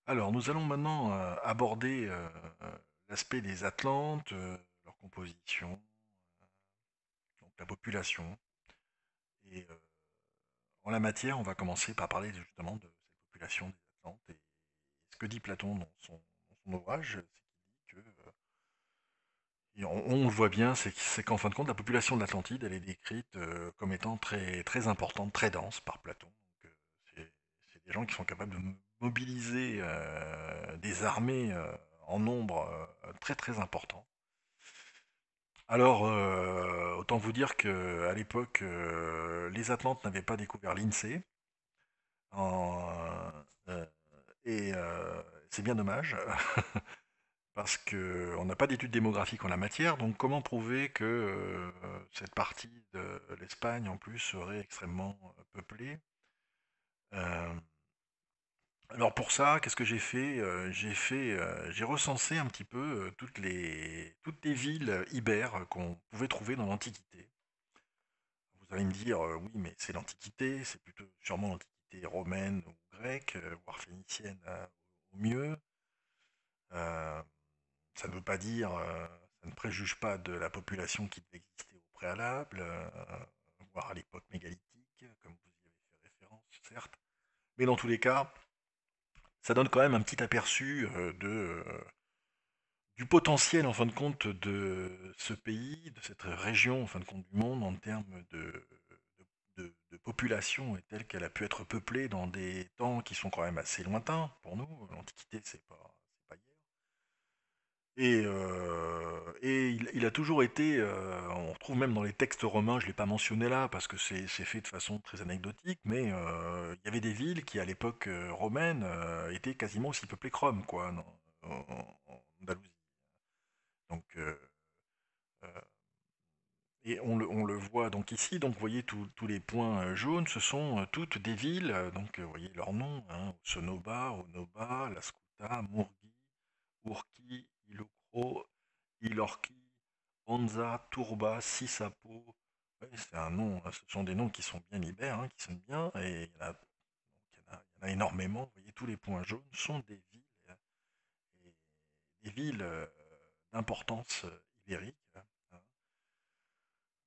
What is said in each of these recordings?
Alors, nous allons maintenant aborder l'aspect des Atlantes, leur composition, donc la population. Et en la matière, on va commencer par parler justement de cette population des Atlantes. Et ce que dit Platon dans son ouvrage, c'est qu'il dit que, et on le voit bien, c'est qu'en fin de compte, la population de l'Atlantide, elle est décrite comme étant très, très importante, très dense par Platon. Donc, c'est des gens qui sont capables de mobiliser des armées en nombre très, très important. Alors, autant vous dire que à l'époque, les Atlantes n'avaient pas découvert l'INSEE, en- euh, et c'est bien dommage, parce qu'on n'a pas d'études démographiques en la matière, donc comment prouver que cette partie de l'Espagne, en plus, serait extrêmement peuplée? Euh, alors pour ça, qu'est-ce que j'ai fait? J'ai recensé un petit peu toutes les villes ibères qu'on pouvait trouver dans l'Antiquité. Vous allez me dire, oui, mais c'est l'Antiquité, c'est plutôt sûrement l'Antiquité romaine ou grecque, voire phénicienne au mieux. Euh, Ça ne veut pas dire, ça ne préjuge pas de la population qui devait exister au préalable, voire à l'époque mégalithique, comme vous y avez fait référence, certes. Mais dans tous les cas, ça donne quand même un petit aperçu du potentiel, en fin de compte, de ce pays, de cette région, en fin de compte, du monde, en termes de population et telle qu'elle a pu être peuplée dans des temps qui sont quand même assez lointains pour nous. L'Antiquité, c'est pas hier. Et il a toujours été, on retrouve même dans les textes romains, je ne l'ai pas mentionné là parce que c'est fait de façon très anecdotique, mais il y avait des villes qui à l'époque romaine étaient quasiment aussi peuplées que Rome, quoi, en Andalousie. Donc, euh, et on le voit donc ici, donc vous voyez tous les points jaunes, ce sont toutes des villes, donc vous voyez leurs noms, hein, Sonoba, Onoba, Lascuta, Mourgui, Urki, Ilocro, Ilorki, Onza, Turba, Sisapo. Ouais, c'est un nom, hein, ce sont des noms qui sont bien libères, hein, qui sonnent bien, et il y en a énormément. Vous voyez, tous les points jaunes sont des villes, et des villes d'importance ibérique, hein.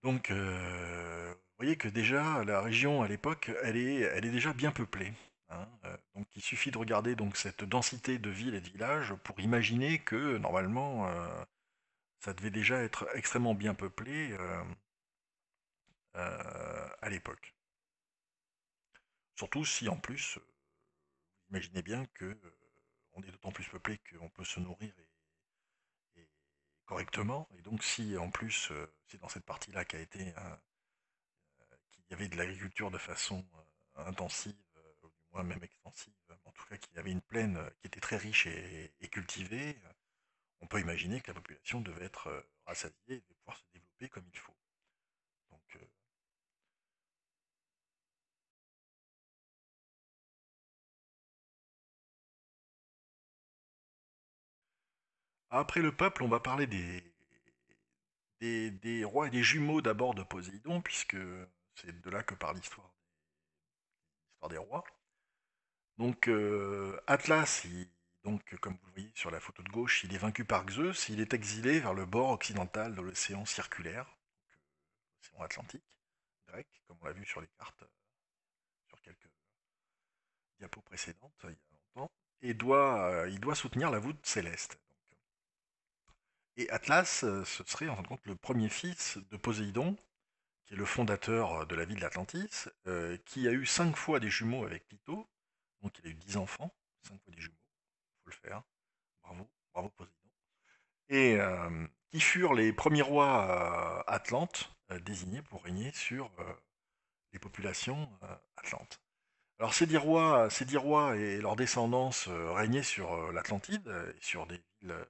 Donc, vous voyez que déjà, la région à l'époque, elle est déjà bien peuplée, hein. Donc, il suffit de regarder donc cette densité de villes et de villages pour imaginer que normalement, ça devait déjà être extrêmement bien peuplé à l'époque. Surtout si en plus, vous imaginez bien que on est d'autant plus peuplé qu'on peut se nourrir et correctement. Et donc, si en plus, c'est dans cette partie-là qu'il y avait de l'agriculture de façon intensive, ou du moins même extensive, en tout cas qu'il y avait une plaine qui était très riche et cultivée, on peut imaginer que la population devait être rassasiée et devait pouvoir se développer comme il faut. Donc, après le peuple, on va parler des rois et des jumeaux d'abord de Poséidon, puisque c'est de là que part l'histoire des rois. Donc Atlas, donc, comme vous le voyez sur la photo de gauche, il est vaincu par Zeus, il est exilé vers le bord occidental de l'océan circulaire, donc, l'océan Atlantique, grec, comme on l'a vu sur les cartes, sur quelques diapos précédentes, il y a longtemps, et il doit soutenir la voûte céleste. Donc. Et Atlas, ce serait en fin de compte le premier fils de Poséidon, qui est le fondateur de la ville d'Atlantis, qui a eu 5 fois des jumeaux avec Python, donc il a eu 10 enfants, 5 fois des jumeaux, il faut le faire, bravo, bravo Poséidon. Et qui furent les premiers rois atlantes désignés pour régner sur les populations atlantes. Alors ces dix rois et leurs descendance régnaient sur l'Atlantide et sur des villes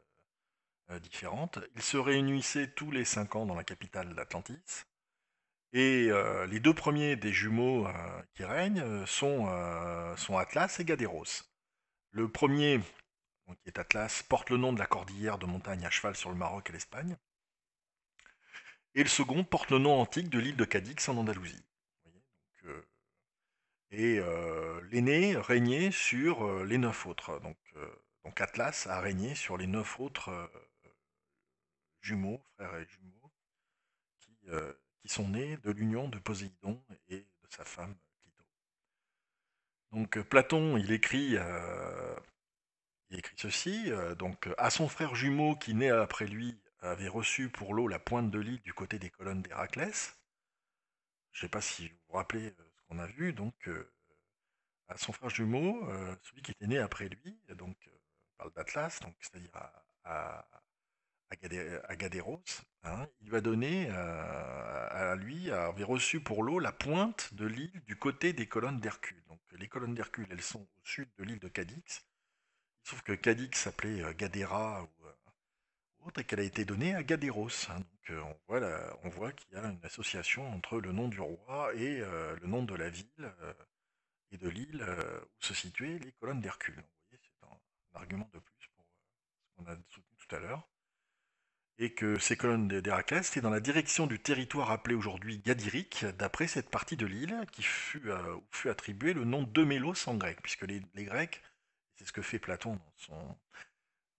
différentes. Ils se réunissaient tous les 5 ans dans la capitale d'Atlantis. Et les deux premiers des jumeaux qui règnent sont Atlas et Gadéros. Le premier, donc, qui est Atlas, porte le nom de la cordillère de montagnes à cheval sur le Maroc et l'Espagne. Et le second porte le nom antique de l'île de Cadix en Andalousie. Vous voyez, donc, Et l'aîné régnait sur les 9 autres. Donc Atlas a régné sur les 9 autres jumeaux, frères et jumeaux, qui sont nés de l'union de Poséidon et de sa femme Clito. Donc Platon, il écrit ceci, donc à son frère jumeau qui naît après lui avait reçu pour l'eau la pointe de l'île du côté des colonnes d'Héraclès. Je ne sais pas si vous vous rappelez ce qu'on a vu, donc à son frère jumeau, celui qui était né après lui, donc on parle d'Atlas, donc c'est-à-dire à Gadéros, hein, il va donner à lui, avait reçu pour l'eau la pointe de l'île du côté des colonnes d'Hercule. Donc les colonnes d'Hercule, elles sont au sud de l'île de Cadix, sauf que Cadix s'appelait Gadéra ou autre et qu'elle a été donnée à Gadéros. Hein. Donc on voit qu'il y a une association entre le nom du roi et le nom de la ville et de l'île où se situaient les colonnes d'Hercule. Donc, vous voyez, c'est un argument de plus pour ce qu'on a soutenu tout à l'heure. Et que ces colonnes d'Héraclès étaient dans la direction du territoire appelé aujourd'hui Gadirique, d'après cette partie de l'île où fut attribué le nom d'Eumélos en grec, puisque les Grecs, c'est ce que fait Platon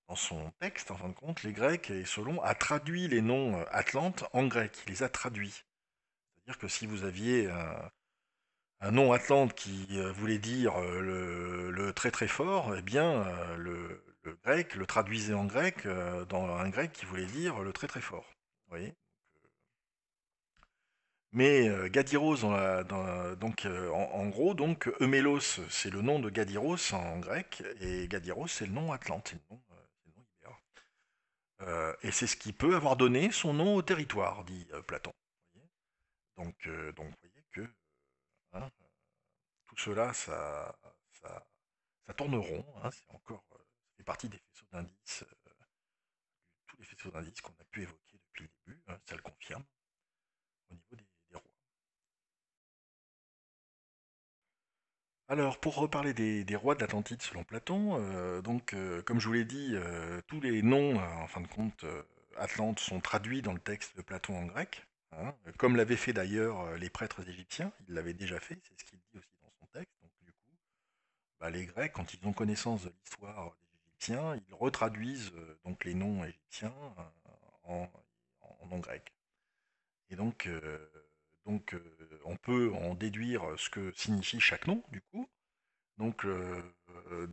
dans son texte, en fin de compte, les Grecs, et Solon, a traduit les noms atlantes en grec, il les a traduits. C'est-à-dire que si vous aviez un nom atlante qui voulait dire le très très fort, eh bien le grec le traduisait en grec dans un grec qui voulait dire le très très fort. Vous voyez. Mais Gadiros, donc en gros, donc Eumélos, c'est le nom de Gadiros en grec, et Gadiros, c'est le nom atlante, c'est le nom iber. Et c'est ce qui peut avoir donné son nom au territoire, dit Platon. Vous voyez. Donc vous voyez que hein, tout cela, ça tourne rond, hein, c'est encore, ça fait partie des faisceaux d'indices, tous les faisceaux d'indices qu'on a pu évoquer depuis le début, hein, ça le confirme, au niveau des rois. Alors, pour reparler des rois de l'Atlantide selon Platon, comme je vous l'ai dit, tous les noms, en fin de compte, Atlantes sont traduits dans le texte de Platon en grec, hein, comme l'avaient fait d'ailleurs les prêtres égyptiens, ils l'avaient déjà fait, c'est ce qu'il dit aussi dans son texte, donc du coup, bah, les Grecs, quand ils ont connaissance de l'histoire des Égyptiens, ils retraduisent donc les noms égyptiens en, en nom grec. Et on peut en déduire ce que signifie chaque nom, du coup. Donc,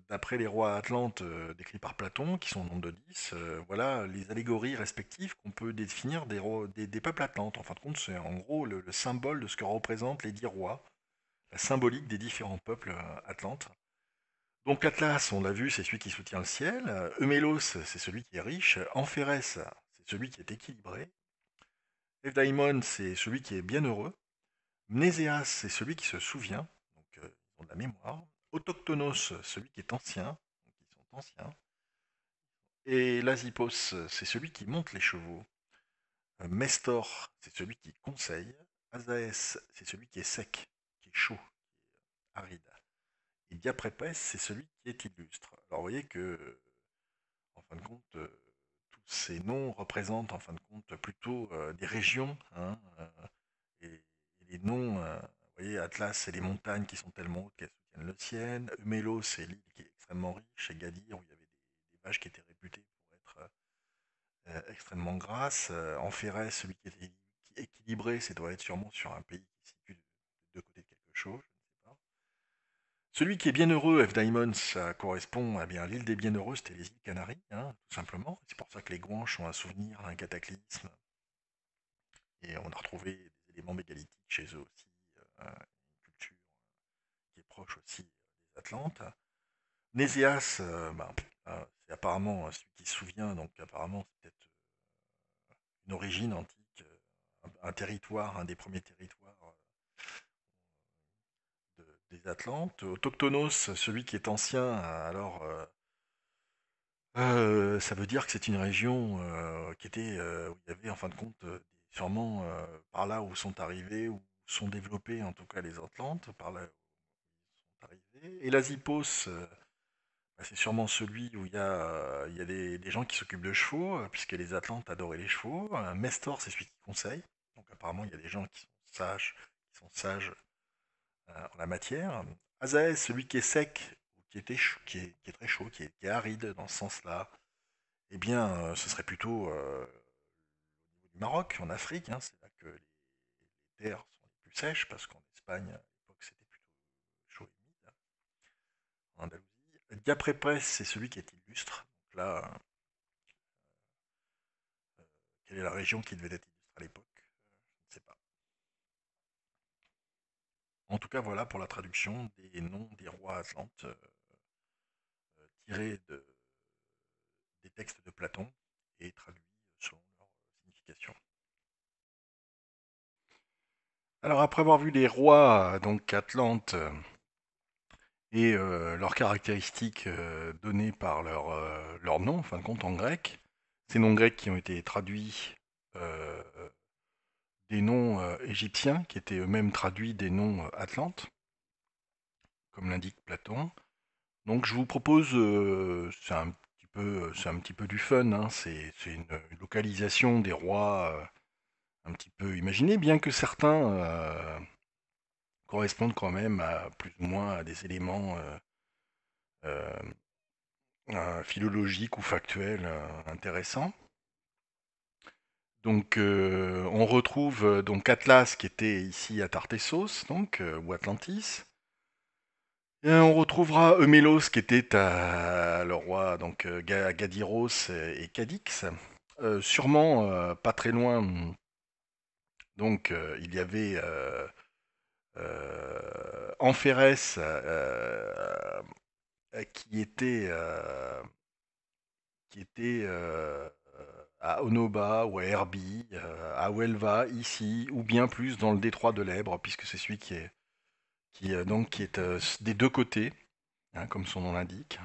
d'après les rois atlantes décrits par Platon, qui sont au nombre de 10, voilà les allégories respectives qu'on peut définir des peuples atlantes. En fin de compte, c'est en gros le symbole de ce que représentent les 10 rois, la symbolique des différents peuples atlantes. Donc l'Atlas, on l'a vu, c'est celui qui soutient le ciel. Eumélos, c'est celui qui est riche. Amphérès, c'est celui qui est équilibré. Evdaimon, c'est celui qui est bienheureux. Mnéséas, c'est celui qui se souvient, donc ils ont de la mémoire. Autochtonos, celui qui est ancien, donc ils sont anciens. Et Lazipos, c'est celui qui monte les chevaux. Mestor, c'est celui qui conseille. Azaès, c'est celui qui est sec, qui est chaud, qui est aride. Et Diaprépès, c'est celui qui est illustre. Alors vous voyez que, en fin de compte, tous ces noms représentent en fin de compte plutôt des régions, hein, et les noms, vous voyez, Atlas, c'est les montagnes qui sont tellement hautes qu'elles soutiennent le ciel. Eumélos, c'est l'île qui est extrêmement riche. Et Gadir, où il y avait des vaches qui étaient réputées pour être extrêmement grasses. Amphérès, celui qui était équilibré, c'est doit être sûrement sur un pays qui se situe de deux côtés de quelque chose, je ne sais pas. Celui qui est bienheureux, F. Diamond, ça correspond à bien l'île des bienheureux, c'était les îles Canaries, hein, tout simplement. C'est pour ça que les Guanches ont un souvenir d'un cataclysme. Et on a retrouvé des éléments mégalithiques chez eux aussi, une culture qui est proche aussi des Atlantes. Nésias, c'est apparemment celui qui se souvient, donc apparemment c'est peut-être une origine antique, un territoire, un des premiers territoires des Atlantes. Autochtonos, celui qui est ancien, alors ça veut dire que c'est une région qui était, où il y avait en fin de compte sûrement par là où sont arrivés, où sont développés en tout cas les Atlantes, par là où ils sont arrivés. Et l'Azipos, bah, c'est sûrement celui où il y a des gens qui s'occupent de chevaux, puisque les Atlantes adoraient les chevaux. Mestor, c'est celui qui conseille. Donc apparemment, il y a des gens qui sont sages en la matière. Azaès, celui qui est sec, qui est très chaud, qui est aride dans ce sens-là, eh bien, ce serait plutôt au niveau du Maroc, en Afrique, hein, c'est là que les terres sont les plus sèches, parce qu'en Espagne, à l'époque, c'était plutôt chaud et humide, hein, en Andalousie. Diaprépès, c'est celui qui est illustre. Donc là, quelle est la région qui devait être illustre à l'époque? Je ne sais pas. En tout cas, voilà pour la traduction des noms des rois atlantes tirés des textes de Platon et traduits selon leur signification. Alors après avoir vu les rois donc atlantes et leurs caractéristiques données par leur nom, en fin de compte en grec, ces noms grecs qui ont été traduits euh, des noms égyptiens qui étaient eux-mêmes traduits des noms atlantes, comme l'indique Platon. Donc je vous propose, c'est un petit peu du fun, hein, c'est une localisation des rois un petit peu imaginée, bien que certains correspondent quand même à plus ou moins à des éléments euh, philologiques ou factuels intéressants. Donc on retrouve donc Atlas qui était ici à Tartessos, donc ou Atlantis. Et on retrouvera Eumélos qui était le roi donc Gadiros et Cadix. Sûrement pas très loin, donc il y avait Amphéres qui était à Onoba ou à Erbi, à Huelva ici, ou bien plus dans le détroit de l'Èbre, puisque c'est celui qui est des deux côtés, hein, comme son nom l'indique.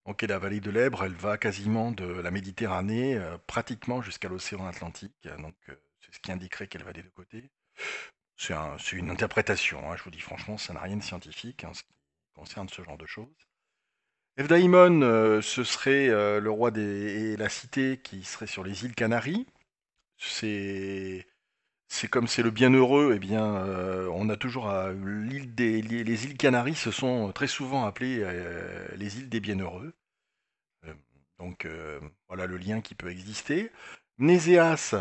Donc, et la vallée de l'Èbre, elle va quasiment de la Méditerranée, pratiquement jusqu'à l'océan Atlantique. Donc, c'est ce qui indiquerait qu'elle va des deux côtés. C'est une interprétation, hein, je vous dis franchement, ça n'a rien de scientifique en ce qui concerne ce genre de choses. Evdaimon, ce serait le roi et la cité qui serait sur les îles Canaries. C'est c'est comme c'est le bienheureux, eh bien, on a toujours les îles Canaries se sont très souvent appelées les îles des bienheureux. Euh, donc voilà le lien qui peut exister. Mnéséas,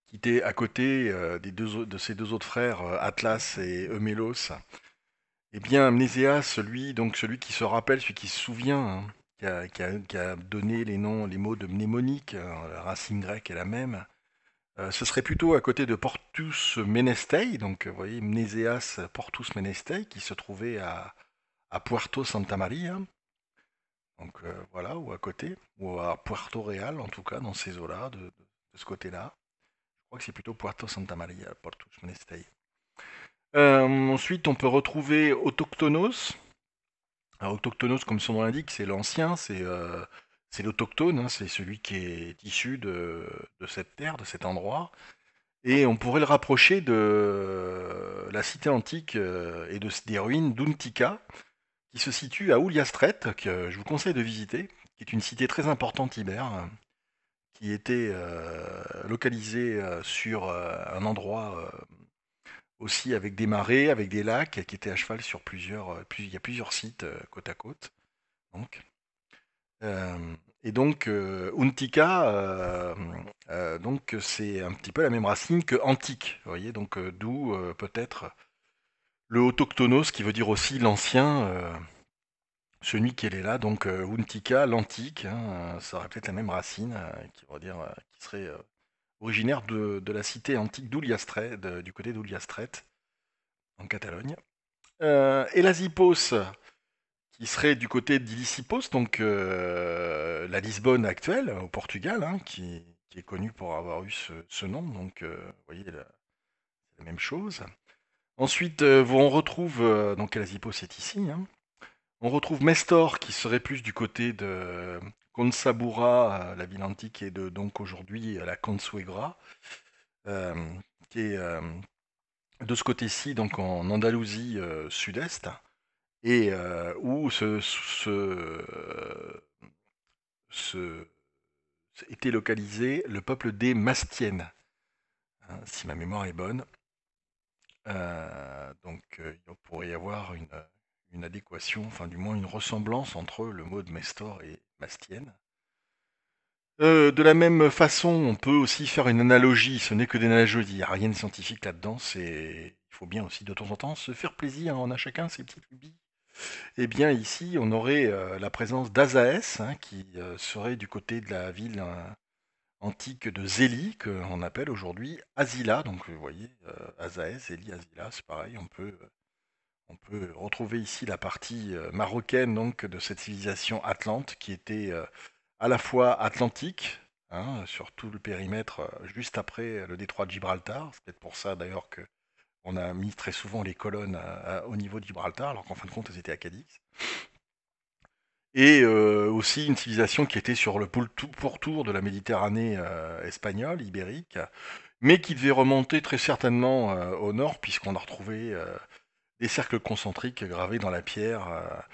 qui était à côté de ses deux autres frères, Atlas et Eumélos, eh bien Mnéséas, celui qui se rappelle, celui qui se souvient, hein, qui a donné les noms, les mots de mnémonique, la racine grecque est la même. Ce serait plutôt à côté de Portus Menestei, donc vous voyez Mnéséas Portus Menestei, qui se trouvait à Puerto Santa Maria. Donc voilà, ou à côté, ou à Puerto Real en tout cas, dans ces eaux-là, de ce côté-là. Je crois que c'est plutôt Puerto Santa Maria, Portus Menestei. Ensuite, on peut retrouver Autochtonos. Alors, Autochtonos, comme son nom l'indique, c'est l'ancien, c'est l'autochtone, hein, c'est celui qui est issu de cette terre, de cet endroit. Et on pourrait le rapprocher de la cité antique et des ruines d'Untika, qui se situe à Ouliastret, que je vous conseille de visiter, qui est une cité très importante ibère, qui était localisée sur un endroit aussi avec des marais, avec des lacs, qui était à cheval sur il y a plusieurs sites côte à côte. Donc. Euh, et donc, Untika, donc c'est un petit peu la même racine que antique, vous voyez, donc d'où peut-être le autochtonos qui veut dire aussi l'ancien, celui qui est là, donc Untika, l'antique, hein, ça aurait peut-être la même racine, qui veut dire, qui serait originaire de la cité antique d'Uliastret, du côté d'Uliastret, en Catalogne. Et la Zipos, qui serait du côté d'Illicipos, donc la Lisbonne actuelle, au Portugal, hein, qui est connue pour avoir eu ce nom, donc vous voyez, c'est la même chose. Ensuite, on retrouve, donc Elazipos est ici, hein. On retrouve Mestor, qui serait plus du côté de Consabura, la ville antique, et de donc aujourd'hui la Consuegra, euh, qui est de ce côté-ci, donc en Andalousie sud-est, et où se- était localisé le peuple des Mastiennes, hein, si ma mémoire est bonne. Il pourrait y avoir une adéquation, enfin du moins une ressemblance entre le mot de Mestor et Mastienne. De la même façon, on peut aussi faire une analogie, ce n'est que des analogies, il n'y a rien de scientifique là-dedans, il faut bien aussi de temps en temps se faire plaisir, on a chacun ses petites lubies. Eh bien ici, on aurait la présence d'Azaès, hein, qui serait du côté de la ville antique de Zélie, qu'on appelle aujourd'hui Asila. Donc vous voyez, Azaès, Zélie, Asila, c'est pareil, on peut retrouver ici la partie marocaine donc, de cette civilisation atlante qui était à la fois atlantique, hein, sur tout le périmètre juste après le détroit de Gibraltar. C'est peut-être pour ça d'ailleurs que on a mis très souvent les colonnes au niveau de Gibraltar, alors qu'en fin de compte elles étaient à Cadix. Et aussi une civilisation qui était sur le pourtour de la Méditerranée espagnole, ibérique, mais qui devait remonter très certainement au nord, puisqu'on a retrouvé des cercles concentriques gravés dans la pierre,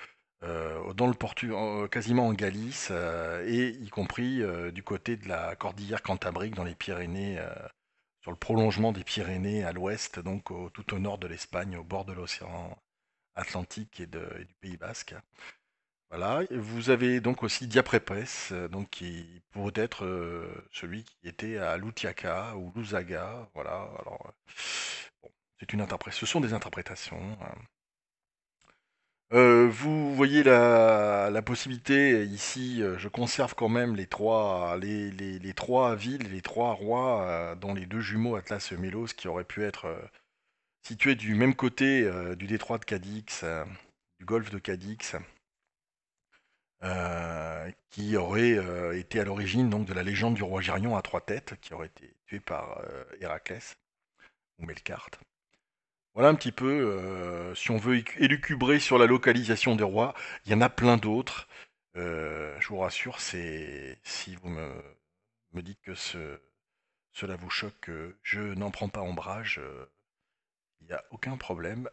dans le quasiment en Galice, et y compris du côté de la cordillère cantabrique dans les Pyrénées, sur le prolongement des Pyrénées à l'ouest, donc tout au nord de l'Espagne, au bord de l'océan Atlantique et du Pays Basque. Voilà, et vous avez donc aussi Diaprépès, donc qui pourrait être celui qui était à Lutiaka ou Lusaga, voilà. Alors, bon, ce sont des interprétations, hein. Vous voyez la possibilité ici, je conserve quand même les trois villes, les trois rois, dont les deux jumeaux Atlas et Mélos, qui auraient pu être situés du même côté du détroit de Cadix, du golfe de Cadix, qui aurait été à l'origine donc de la légende du roi Gérion à trois têtes, qui aurait été tué par Héraclès ou Melkart. Voilà un petit peu, si on veut élucubrer sur la localisation des rois, il y en a plein d'autres. Je vous rassure, si vous me dites que cela vous choque, je n'en prends pas ombrage, il n'y a aucun problème.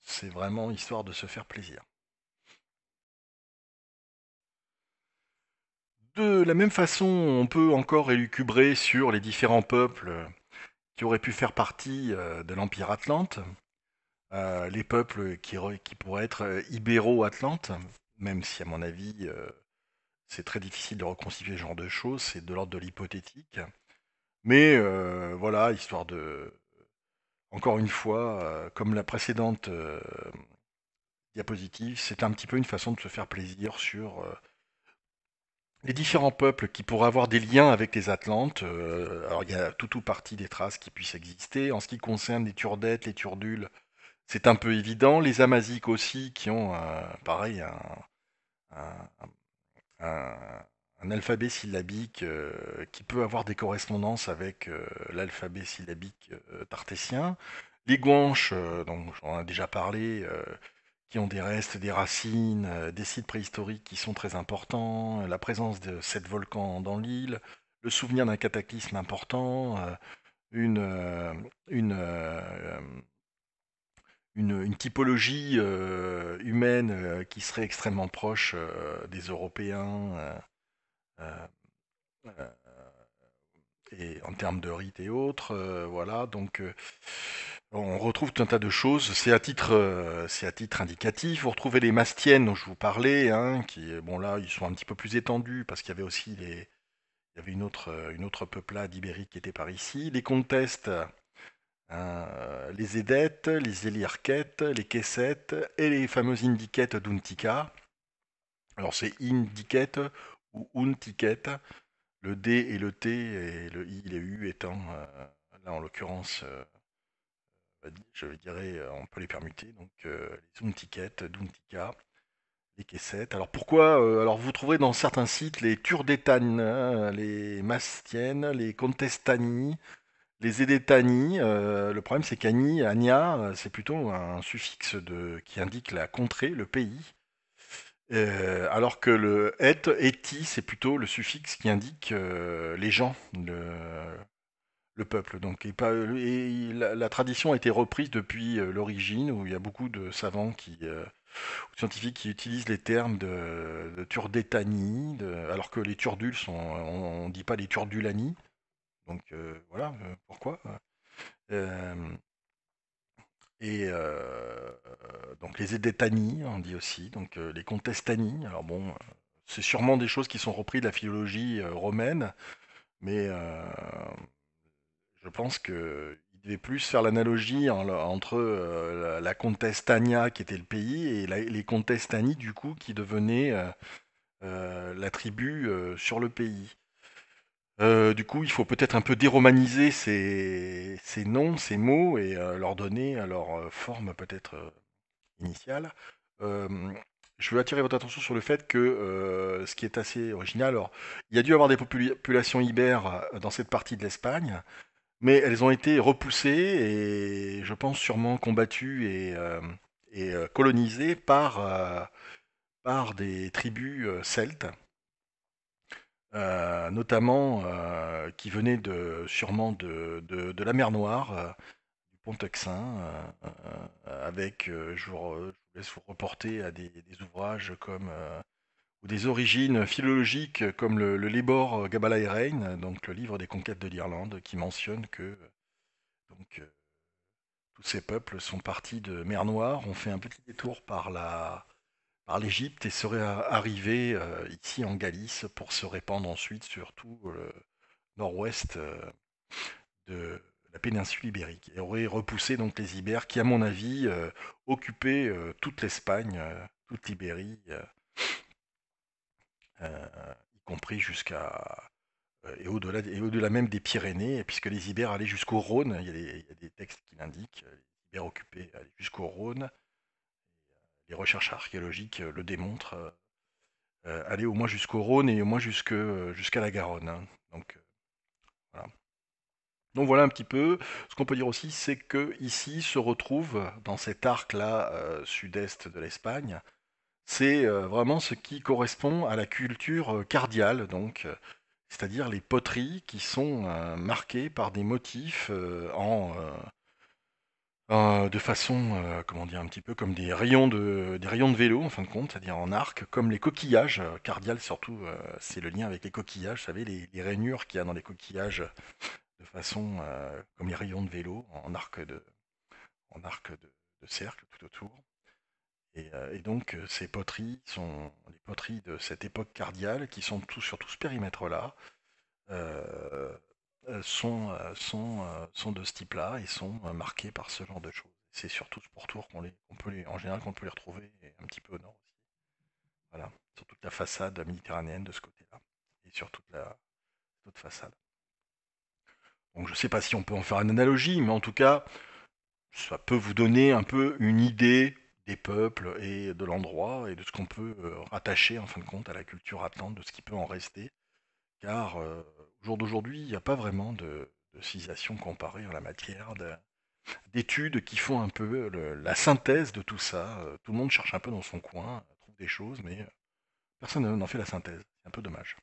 C'est vraiment histoire de se faire plaisir. De la même façon, on peut encore élucubrer sur les différents peuples qui auraient pu faire partie de l'Empire Atlante, les peuples qui pourraient être ibéro-atlantes, même si à mon avis c'est très difficile de reconstituer ce genre de choses, c'est de l'ordre de l'hypothétique. Mais voilà, histoire de... Encore une fois, comme la précédente diapositive, c'est un petit peu une façon de se faire plaisir sur les différents peuples qui pourraient avoir des liens avec les Atlantes. Alors il y a tout ou partie des traces qui puissent exister. En ce qui concerne les Turdettes, les Turdules, c'est un peu évident. Les Amaziques aussi, qui ont pareil un- un- un alphabet syllabique qui peut avoir des correspondances avec l'alphabet syllabique tartessien. Les Guanches, dont j'en ai déjà parlé, qui ont des restes, des racines, des sites préhistoriques qui sont très importants, la présence de 7 volcans dans l'île, le souvenir d'un cataclysme important, une, euh, une, euh, une typologie humaine qui serait extrêmement proche des Européens, euh, euh, et en termes de rites et autres, voilà. Donc on retrouve tout un tas de choses. C'est à titre indicatif. Vous retrouvez les mastiennes dont je vous parlais, hein, bon là, ils sont un petit peu plus étendus parce qu'il y avait aussi il y avait une autre peuplade ibérique qui était par ici. Les contestes, hein, les édettes, les éliarquettes, les caissettes et les fameuses indiquettes d'Untica. Alors c'est indiquette ou untiquette, le D et le T et le I et le U étant, là en l'occurrence, je dirais, on peut les permuter, donc les untiquettes, d'untica, les caissettes. Alors pourquoi alors vous trouverez dans certains sites les turdétanes, hein, les mastiennes, les contestani, les édétani. Le problème c'est qu'ani, ania, c'est plutôt un suffixe qui indique la contrée, le pays. Alors que le eti, c'est plutôt le suffixe qui indique les gens, le peuple. Donc, la tradition a été reprise depuis l'origine, où il y a beaucoup de savants scientifiques qui utilisent les termes de turdétanie, alors que les turdules on ne dit pas les turdulani. Donc voilà, pourquoi. Euh, Et donc les Edetani, on dit aussi, donc les Contestani. Alors bon, c'est sûrement des choses qui sont reprises de la philologie romaine, mais je pense qu'il devait plus faire l'analogie entre la Contestania, qui était le pays, et les Contestani, du coup, qui devenaient la tribu sur le pays. Du coup, il faut peut-être un peu déromaniser ces noms, ces mots, et leur donner leur forme peut-être initiale. Euh, je veux attirer votre attention sur le fait que ce qui est assez original, alors il y a dû y avoir des populations ibères dans cette partie de l'Espagne, mais elles ont été repoussées et je pense sûrement combattues et colonisées par des tribus celtes, notamment qui venaient sûrement de la mer Noire, du Pont-Euxin, avec, je vous laisse vous reporter à des ouvrages comme ou des origines philologiques comme le Libor Gabalaerein, donc le livre des conquêtes de l'Irlande, qui mentionne que donc, tous ces peuples sont partis de mer Noire, ont fait un petit détour par l'Égypte et seraient arrivés ici en Galice pour se répandre ensuite sur tout le nord-ouest de la péninsule ibérique et auraient repoussé donc les Ibères qui, à mon avis, occupaient toute l'Espagne, toute l'Ibérie, y compris jusqu'à et au-delà même des Pyrénées, puisque les Ibères allaient jusqu'au Rhône. Il y a des textes qui l'indiquent. Les Ibères occupaient allaient jusqu'au Rhône. Les recherches archéologiques le démontrent. Aller au moins jusqu'au Rhône et au moins jusqu'à la Garonne, hein. Donc, voilà. Donc voilà un petit peu. Ce qu'on peut dire aussi, c'est que ici se retrouve dans cet arc-là sud-est de l'Espagne, c'est vraiment ce qui correspond à la culture cardiale, donc c'est-à-dire les poteries qui sont marquées par des motifs de façon, comment dire, un petit peu comme des rayons de vélo, en fin de compte, c'est-à-dire en arc, comme les coquillages, cardiales surtout, c'est le lien avec les coquillages, vous savez, les rainures qu'il y a dans les coquillages, de façon comme les rayons de vélo, en arc de cercle tout autour. Et donc, ces poteries sont les poteries de cette époque cardiale, qui sont sur tout ce périmètre-là, euh, sont de ce type-là et sont marquées par ce genre de choses. C'est surtout ce pourtour en général qu'on peut les retrouver et un petit peu au nord aussi. Voilà, sur toute la façade méditerranéenne de ce côté-là et sur toute façade. Donc je ne sais pas si on peut en faire une analogie, mais en tout cas, ça peut vous donner un peu une idée des peuples et de l'endroit et de ce qu'on peut rattacher en fin de compte à la culture atlante, de ce qui peut en rester. Car au jour d'aujourd'hui, il n'y a pas vraiment de civilisation comparée en la matière, d'études qui font un peu la synthèse de tout ça. Tout le monde cherche un peu dans son coin, trouve des choses, mais personne n'en fait la synthèse. C'est un peu dommage.